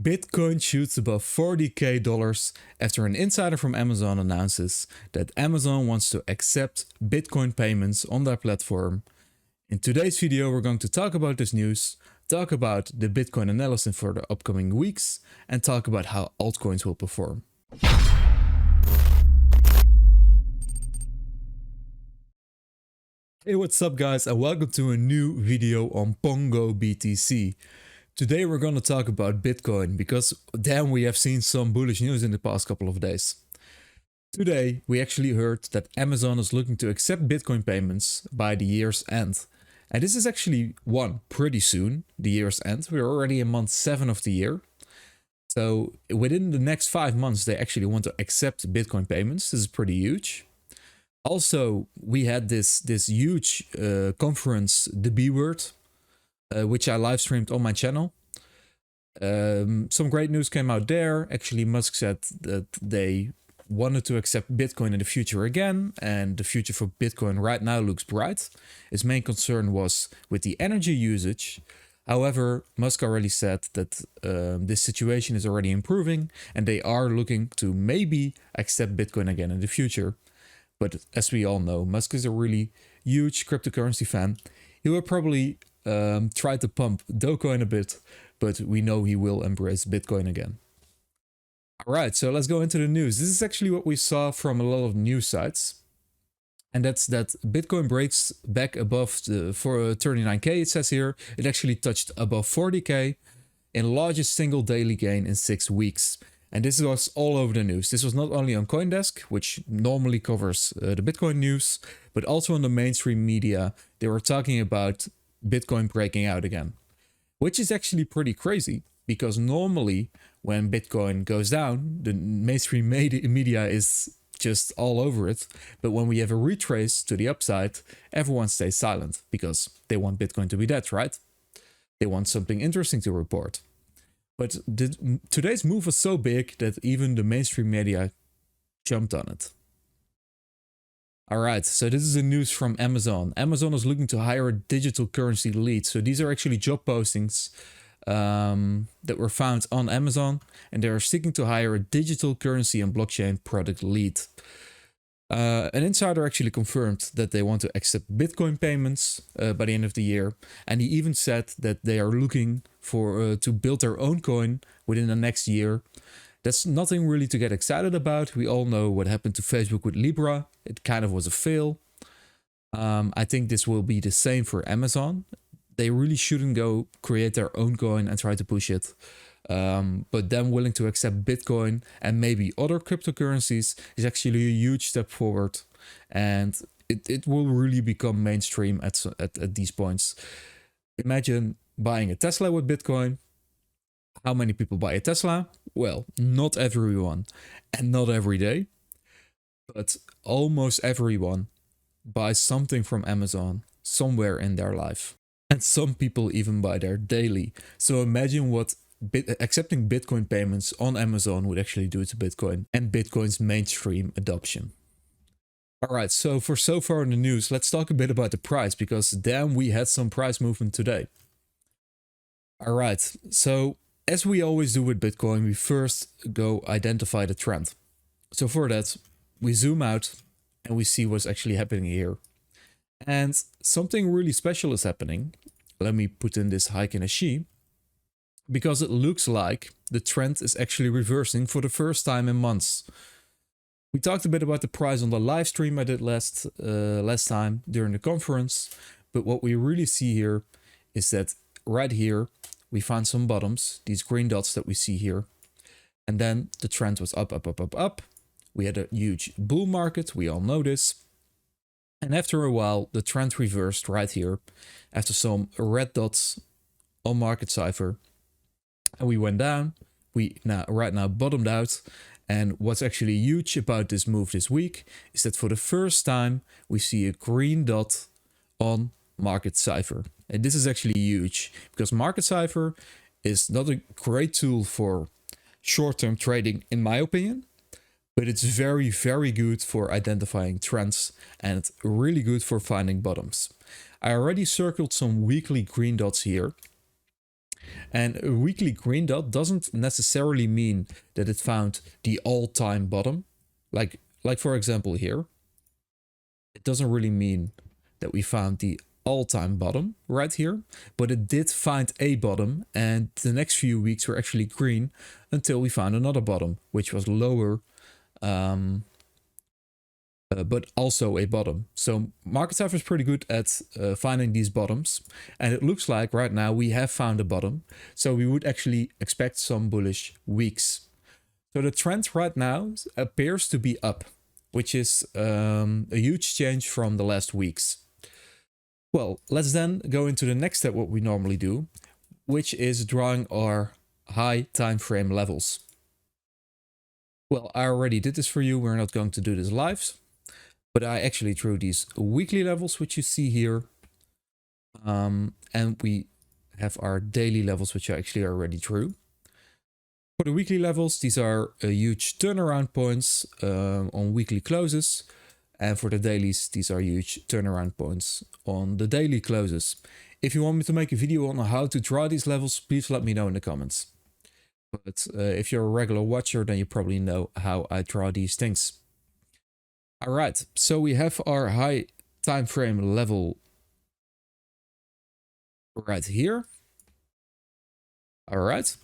Bitcoin shoots above $40,000 after an insider from Amazon announces that Amazon wants to accept Bitcoin payments on their platform. In today's video, we're going to talk about this news, talk about the Bitcoin analysis for the upcoming weeks, and talk about how altcoins will perform. Hey, what's up guys, and welcome to a new video on Pongo BTC. Today we're going to talk about Bitcoin because damn, we have seen some bullish news in the past couple of days. Today we actually heard that Amazon is looking to accept Bitcoin payments by the year's end. And this is actually pretty soon, the year's end. We're already in month 7 of the year. So within the next 5 months they actually want to accept Bitcoin payments. This is pretty huge. Also, we had this huge conference, the B word, which I live streamed on my channel. Some great news came out there. Actually, Musk said that they wanted to accept Bitcoin in the future again, and the future for Bitcoin right now looks bright. His main concern was with the energy usage. However, Musk already said that this situation is already improving, and they are looking to maybe accept Bitcoin again in the future. But as we all know, Musk is a really huge cryptocurrency fan. He will probably try to pump Dogecoin a bit, but we know he will embrace Bitcoin again. Alright, so let's go into the news. This is actually what we saw from a lot of news sites. And that's that Bitcoin breaks back above the 39k, it says here. It actually touched above 40k in largest single daily gain in 6 weeks. And this was all over the news. This was not only on CoinDesk, which normally covers the Bitcoin news, but also on the mainstream media. They were talking about Bitcoin breaking out again, which is actually pretty crazy because normally when Bitcoin goes down, the mainstream media is just all over it. But when we have a retrace to the upside, everyone stays silent because they want Bitcoin to be dead, right? They want something interesting to report. But today's move was so big that even the mainstream media jumped on it. Alright, so this is the news from Amazon. Amazon is looking to hire a digital currency lead. So these are actually job postings that were found on Amazon, and they are seeking to hire a digital currency and blockchain product lead. An insider actually confirmed that they want to accept Bitcoin payments by the end of the year, and he even said that they are looking for to build their own coin within the next year. That's nothing really to get excited about. We all know what happened to Facebook with Libra. It kind of was a fail. I think this will be the same for Amazon. They really shouldn't go create their own coin and try to push it. But them willing to accept Bitcoin and maybe other cryptocurrencies is actually a huge step forward. And it will really become mainstream at these points. Imagine buying a Tesla with Bitcoin. How many people buy a Tesla? Well, not everyone and not every day, but almost everyone buys something from Amazon somewhere in their life. And some people even buy there daily. So imagine what accepting Bitcoin payments on Amazon would actually do to Bitcoin and Bitcoin's mainstream adoption. Alright, so far in the news, let's talk a bit about the price because damn, we had some price movement today. Alright, so as we always do with Bitcoin, we first go identify the trend. So for that, we zoom out and we see what's actually happening here. And something really special is happening. Let me put in this hike in a she, because it looks like the trend is actually reversing for the first time in months. We talked a bit about the price on the live stream I did last time during the conference, but what we really see here is that right here we found some bottoms, these green dots that we see here, and then the trend was up, up, up, up, up. We had a huge bull market, we all know this. And after a while, the trend reversed right here after some red dots on market cipher. And we went down. We right now bottomed out. And what's actually huge about this move this week is that for the first time, we see a green dot on market cipher. And this is actually huge because market cipher is not a great tool for short-term trading, in my opinion. But it's very, very good for identifying trends and really good for finding bottoms. I already circled some weekly green dots here. And a weekly green dot doesn't necessarily mean that it found the all-time bottom. Like for example here, it doesn't really mean that we found the all-time bottom right here, but it did find a bottom, and the next few weeks were actually green until we found another bottom, which was lower, but also a bottom. So MarketSight is pretty good at finding these bottoms, and it looks like right now we have found a bottom, so we would actually expect some bullish weeks. So the trend right now appears to be up, which is a huge change from the last weeks. Well, let's then go into the next step, what we normally do, which is drawing our high time frame levels. Well, I already did this for you. We're not going to do this live, but I actually drew these weekly levels, which you see here. And we have our daily levels, which I actually already drew. For the weekly levels, these are huge turnaround points on weekly closes. And for the dailies, these are huge turnaround points on the daily closes. If you want me to make a video on how to draw these levels, please let me know in the comments. But if you're a regular watcher, then you probably know how I draw these things. All right, so we have our high time frame level right here. All right,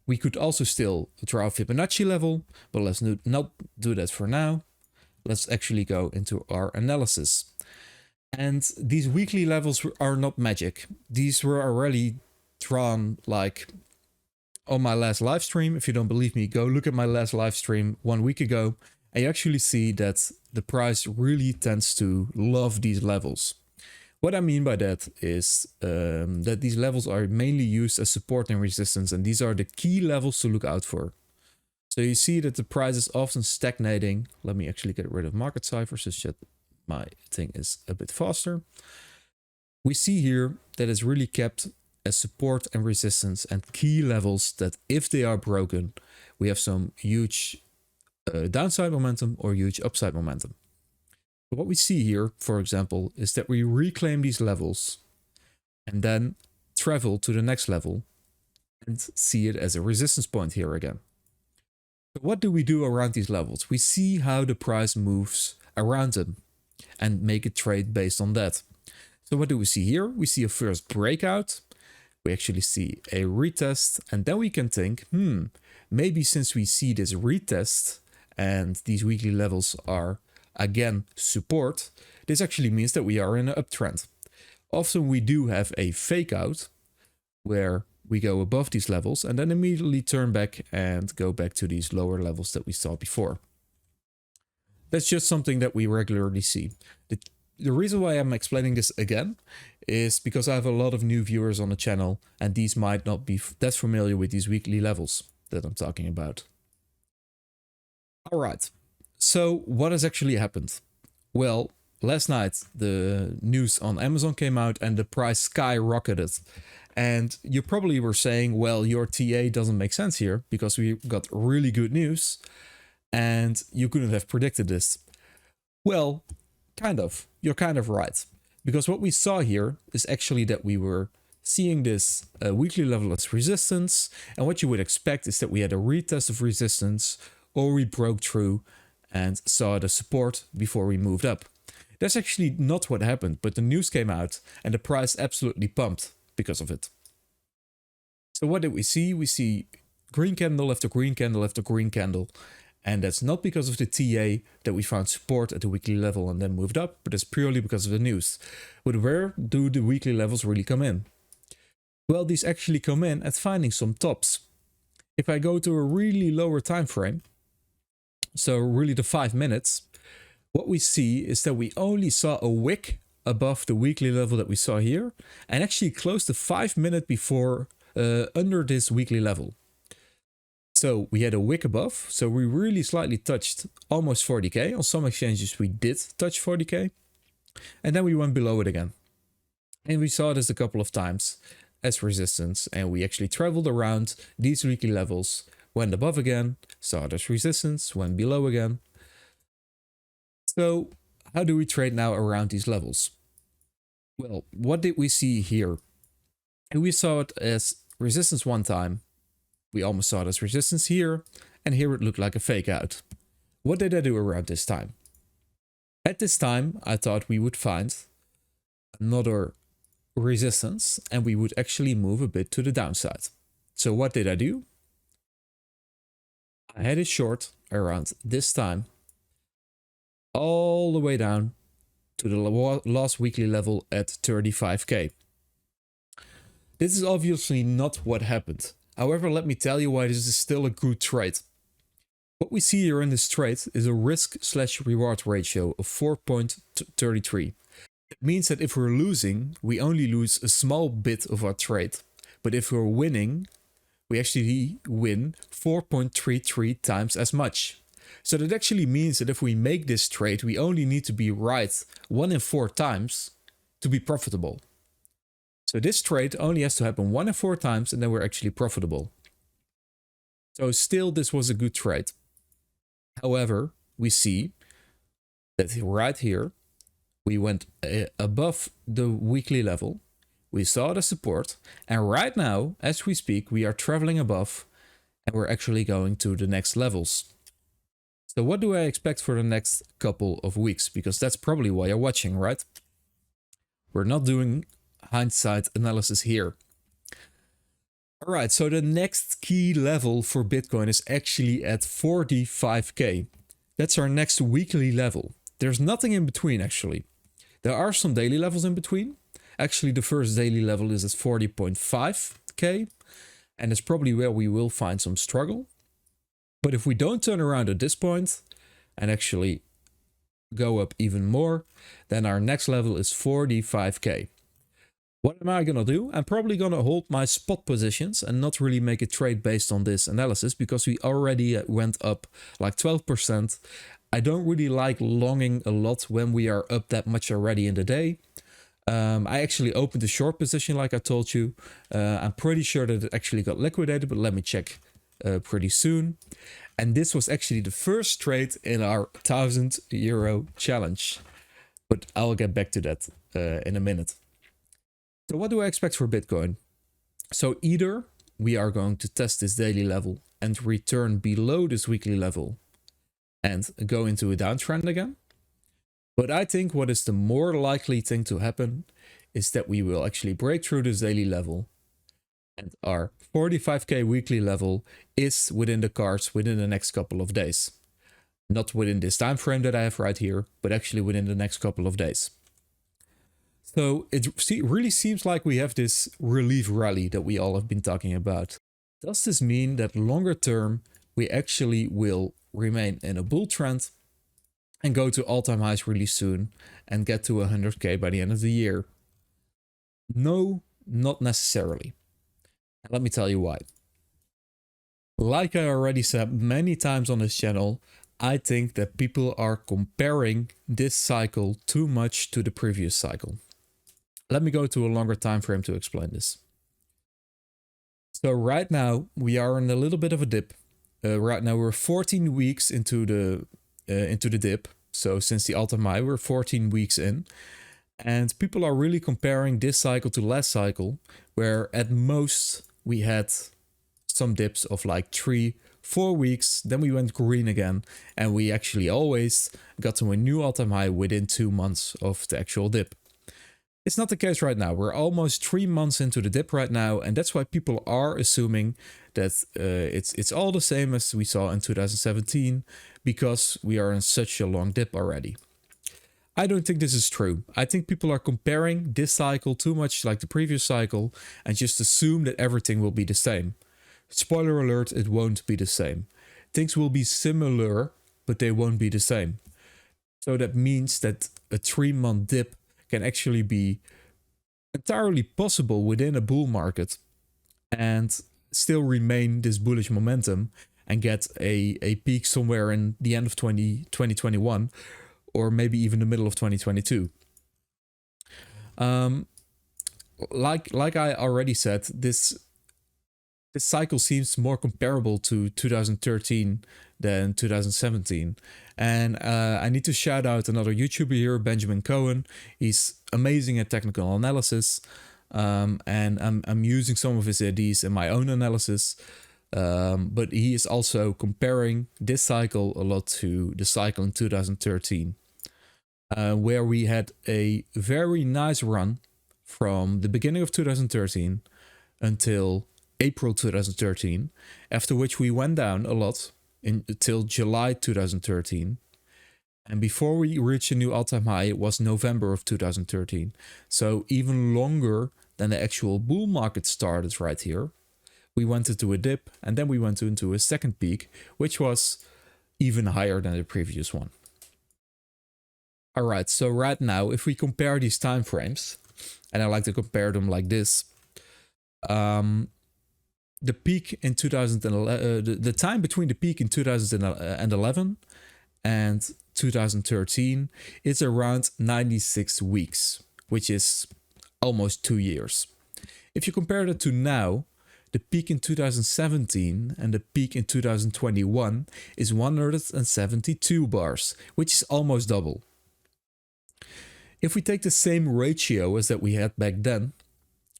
we could also still draw a Fibonacci level, but let's not do that for now. Let's actually go into our analysis. And these weekly levels are not magic. These were already drawn like on my last live stream. If you don't believe me, go look at my last live stream 1 week ago. And you actually see that the price really tends to love these levels. What I mean by that is that these levels are mainly used as support and resistance, and these are the key levels to look out for. So you see that the price is often stagnating. Let me actually get rid of market ciphers so that my thing is a bit faster. We see here that it's really kept as support and resistance and key levels that if they are broken, we have some huge downside momentum or huge upside momentum. What we see here, for example, is that we reclaim these levels and then travel to the next level and see it as a resistance point here again. So what do we do around these levels? We see how the price moves around them and make a trade based on that. So what do we see here? We see a first breakout. We actually see a retest, and then we can think, maybe since we see this retest and these weekly levels are again support, this actually means that we are in an uptrend. Often we do have a fake out where we go above these levels and then immediately turn back and go back to these lower levels that we saw before. That's just something that we regularly see. The reason why I'm explaining this again is because I have a lot of new viewers on the channel and these might not be that familiar with these weekly levels that I'm talking about. All right, so what has actually happened? Well, last night the news on Amazon came out and the price skyrocketed. And you probably were saying, well, your TA doesn't make sense here because we got really good news and you couldn't have predicted this. Well, kind of. You're kind of right. Because what we saw here is actually that we were seeing this weekly level as resistance. And what you would expect is that we had a retest of resistance or we broke through and saw the support before we moved up. That's actually not what happened, but the news came out and the price absolutely pumped because of it. So what did we see? We see green candle after green candle after green candle. And that's not because of the TA that we found support at the weekly level and then moved up, but it's purely because of the news. But where do the weekly levels really come in? Well, these actually come in at finding some tops. If I go to a really lower time frame, so really the 5 minutes, what we see is that we only saw a wick above the weekly level that we saw here and actually closed the 5 minute before under this weekly level. So we had a wick above, so we really slightly touched almost 40k. On some exchanges we did touch 40k and then we went below it again. And we saw this a couple of times as resistance and we actually traveled around these weekly levels, went above again, saw this resistance, went below again. So how do we trade now around these levels? Well, what did we see here? We saw it as resistance one time. We almost saw this resistance here, and here it looked like a fake out. What did I do around this time? At this time, I thought we would find another resistance and we would actually move a bit to the downside. So what did I do? I had it short around this time, all the way down to the last weekly level at 35k. This is obviously not what happened. However, let me tell you why this is still a good trade. What we see here in this trade is a risk/reward ratio of 4.33. It means that if we're losing, we only lose a small bit of our trade. But if we're winning, we actually win 4.33 times as much. So that actually means that if we make this trade, we only need to be right 1 in 4 times to be profitable. So this trade only has to happen 1 in 4 times and then we're actually profitable. So still, this was a good trade. However, we see that right here, we went above the weekly level. We saw the support. And right now, as we speak, we are traveling above and we're actually going to the next levels. So what do I expect for the next couple of weeks? Because that's probably why you're watching, right? We're not doing hindsight analysis here. All right, so the next key level for Bitcoin is actually at 45k. That's our next weekly level. There's nothing in between, actually. There are some daily levels in between. Actually, the first daily level is at 40.5k, and it's probably where we will find some struggle. But if we don't turn around at this point and actually go up even more, then our next level is 45k. What am I gonna do? I'm probably gonna hold my spot positions and not really make a trade based on this analysis because we already went up like 12%. I don't really like longing a lot when we are up that much already in the day. I actually opened a short position like I told you. I'm pretty sure that it actually got liquidated, but let me check pretty soon. And this was actually the first trade in our €1,000 challenge. But I'll get back to that in a minute. So what do I expect for Bitcoin? So either we are going to test this daily level and return below this weekly level and go into a downtrend again. But I think what is the more likely thing to happen is that we will actually break through this daily level and our 45k weekly level is within the cards within the next couple of days. Not within this time frame that I have right here, but actually within the next couple of days. So it really seems like we have this relief rally that we all have been talking about. Does this mean that longer term we actually will remain in a bull trend and go to all-time highs really soon and get to 100k by the end of the year? No, not necessarily. And let me tell you why. Like I already said many times on this channel, I think that people are comparing this cycle too much to the previous cycle. Let me go to a longer time frame to explain this. So right now we are in a little bit of a dip. Right now we're 14 weeks into the dip. So since the all-time high, we're 14 weeks in. And people are really comparing this cycle to last cycle, where at most we had some dips of like 3-4 weeks, then we went green again, and we actually always got to a new all-time high within 2 months of the actual dip. It's not the case right now. We're almost 3 months into the dip right now, and that's why people are assuming that it's all the same as we saw in 2017, because we are in such a long dip already. I don't think this is true. I think people are comparing this cycle too much like the previous cycle and just assume that everything will be the same. Spoiler alert, it won't be the same. Things will be similar, but they won't be the same. So that means that a 3-month dip can actually be entirely possible within a bull market and still remain this bullish momentum and get a peak somewhere in the end of 2021 or maybe even the middle of 2022. Like I already said, this cycle seems more comparable to 2013 than 2017. And I need to shout out another YouTuber here, Benjamin Cohen. He's amazing at technical analysis. and I'm using some of his ideas in my own analysis. But he is also comparing this cycle a lot to the cycle in 2013, where we had a very nice run from the beginning of 2013 until April 2013, after which we went down a lot until July 2013. And before we reached a new all-time high, it was November of 2013. So even longer than the actual bull market started right here. We went into a dip, and then we went into a second peak, which was even higher than the previous one. All right, so right now, if we compare these time frames, and I like to compare them like this, the peak in 2011, the time between the peak in 2011 and 2013 is around 96 weeks, which is almost 2 years. If you compare that to now, the peak in 2017 and the peak in 2021 is 172 bars, which is almost double. If we take the same ratio as that we had back then,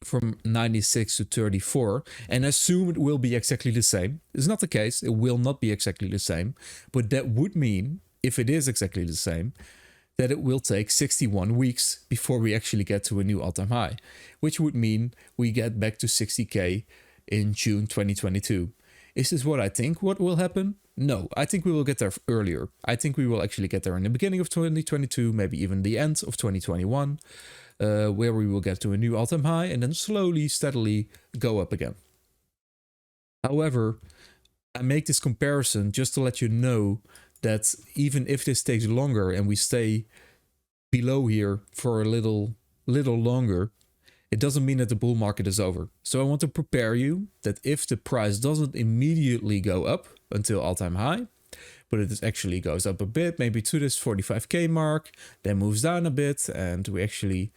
from 96 to 34, and assume it will be exactly the same. It's not the case, it will not be exactly the same, but that would mean, if it is exactly the same, that it will take 61 weeks before we actually get to a new all-time high, which would mean we get back to 60k in June 2022. Is this what I think what will happen? No, I think we will get there earlier. I think we will actually get there in the beginning of 2022, maybe even the end of 2021. Where we will get to a new all-time high and then slowly, steadily go up again. However, I make this comparison just to let you know that even if this takes longer and we stay below here for a little longer, it doesn't mean that the bull market is over. So I want to prepare you that if the price doesn't immediately go up until all-time high, but it actually goes up a bit, maybe to this 45k mark, then moves down a bit, and we actually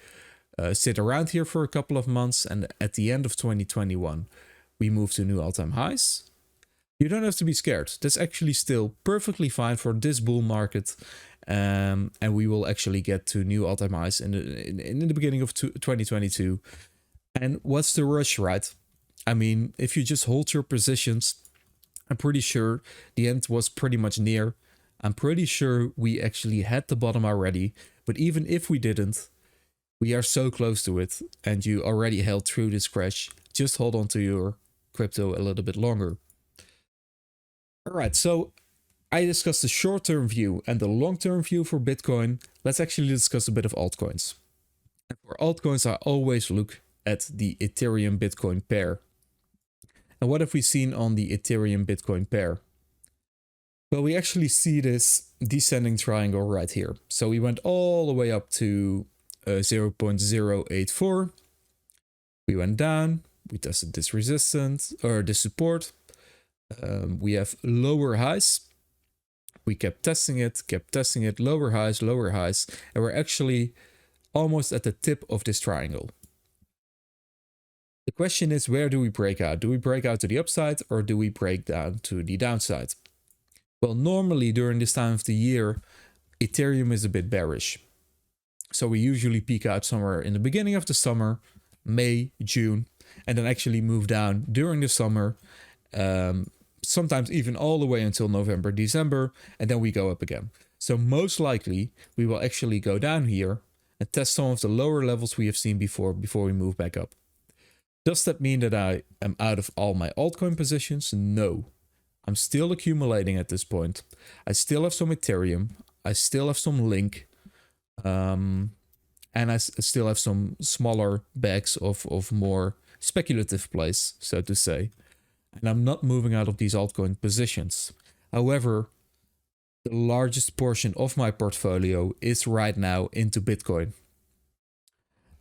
sit around here for a couple of months, and at the end of 2021, we move to new all-time highs. You don't have to be scared. That's actually still perfectly fine for this bull market, and we will actually get to new all-time highs in the beginning of 2022. And what's the rush, right? I mean, if you just hold your positions, I'm pretty sure the end was pretty much near. I'm pretty sure we actually had the bottom already. But even if we didn't, we are so close to it. And you already held through this crash. Just hold on to your crypto a little bit longer. All right, so I discussed the short-term view and the long-term view for Bitcoin. Let's actually discuss a bit of altcoins. And for altcoins, I always look at the Ethereum Bitcoin pair. And what have we seen on the Ethereum Bitcoin pair? Well, we actually see this descending triangle right here. So we went all the way up to 0.084. We went down, we tested this resistance or this support. We have lower highs. We kept testing it, lower highs, and we're actually almost at the tip of this triangle. The question is, where do we break out? Do we break out to the upside or do we break down to the downside? Well, normally during this time of the year, Ethereum is a bit bearish. So we usually peak out somewhere in the beginning of the summer, May, June, and then actually move down during the summer, sometimes even all the way until November, December, and then we go up again. So most likely we will actually go down here and test some of the lower levels we have seen before we move back up. Does that mean that I am out of all my altcoin positions? No. I'm still accumulating at this point. I still have some Ethereum. I still have some Link. And I still have some smaller bags of more speculative plays, so to say. And I'm not moving out of these altcoin positions. However, the largest portion of my portfolio is right now into Bitcoin.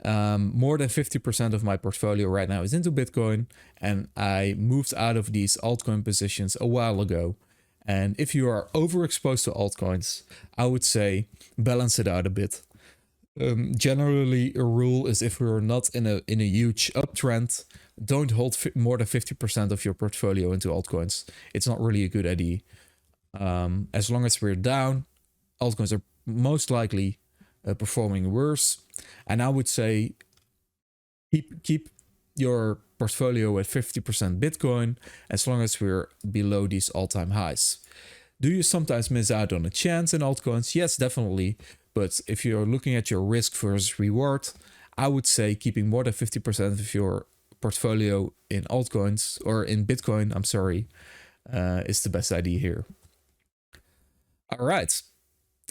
More than 50% of my portfolio right now is into Bitcoin, and I moved out of these altcoin positions a while ago. And if you are overexposed to altcoins, I would say balance it out a bit. Generally, a rule is if we're not in a huge uptrend, don't hold more than 50% of your portfolio into altcoins. It's not really a good idea. As long as we're down, altcoins are most likely performing worse. And I would say Keep your portfolio at 50% Bitcoin as long as we're below these all-time highs. Do you sometimes miss out on a chance in altcoins? Yes, definitely. But if you're looking at your risk versus reward, I would say keeping more than 50% of your portfolio in altcoins, or in Bitcoin, I'm sorry, is the best idea here. All right.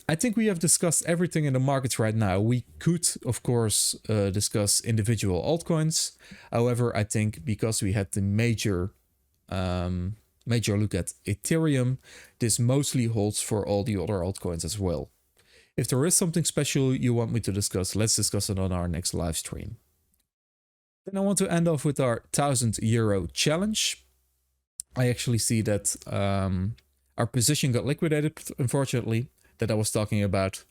I think we have discussed everything in the markets right now. We could, of course, discuss individual altcoins. However, I think because we had the major look at Ethereum, this mostly holds for all the other altcoins as well. If there is something special you want me to discuss, let's discuss it on our next live stream. Then I want to end off with our 1,000 euro challenge. I actually see that our position got liquidated, unfortunately, that I was talking about.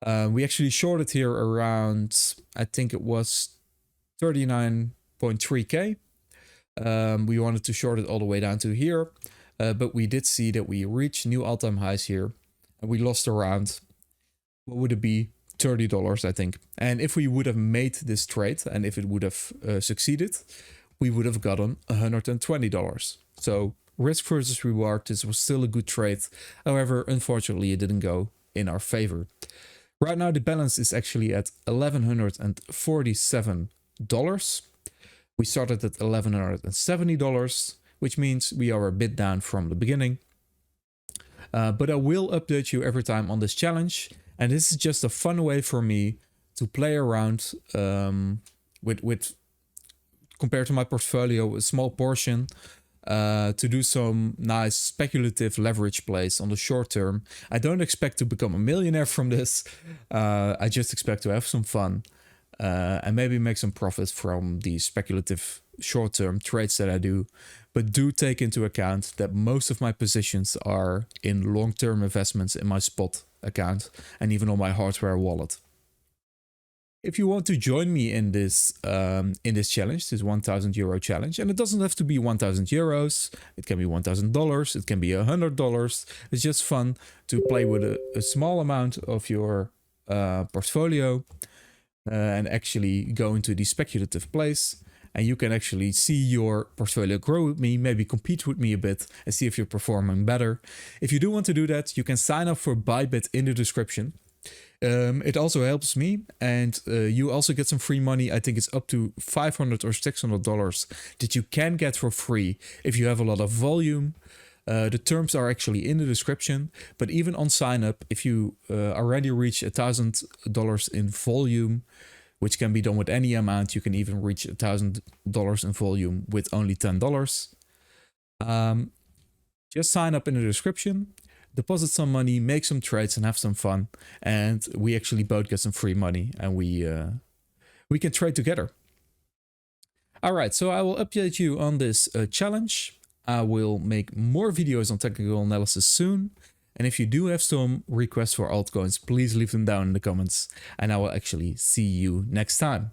We actually shorted here around, I think it was 39.3k. We wanted to short it all the way down to here, but we did see that we reached new all-time highs here, and we lost around, what would it be, $30, I think. And if we would have made this trade, and if it would have succeeded, we would have gotten $120. So risk versus reward, this was still a good trade. However, unfortunately, it didn't go in our favor. Right now, the balance is actually at $1,147. We started at $1,170, which means we are a bit down from the beginning. But I will update you every time on this challenge. And this is just a fun way for me to play around with compared to my portfolio, a small portion, to do some nice speculative leverage plays on the short term. I don't expect to become a millionaire from this. I just expect to have some fun and maybe make some profits from the speculative short-term trades that I do. But do take into account that most of my positions are in long-term investments in my spot account and even on my hardware wallet. If you want to join me in this challenge, this 1,000 euro challenge, and it doesn't have to be 1,000 euros, it can be $1,000, it can be $100. It's just fun to play with a small amount of your portfolio and actually go into the speculative plays. And you can actually see your portfolio grow with me, maybe compete with me a bit and see if you're performing better. If you do want to do that, you can sign up for ByBit in the description. It also helps me, and you also get some free money. I think it's up to $500 or $600 that you can get for free if you have a lot of volume. The terms are actually in the description, but even on sign up, if you already reach $1,000 in volume, which can be done with any amount, you can even reach $1,000 in volume with only $10. Just sign up in the description, deposit some money, make some trades and have some fun. And we actually both get some free money and we can trade together. All right, so I will update you on this challenge. I will make more videos on technical analysis soon. And if you do have some requests for altcoins, please leave them down in the comments and I will actually see you next time.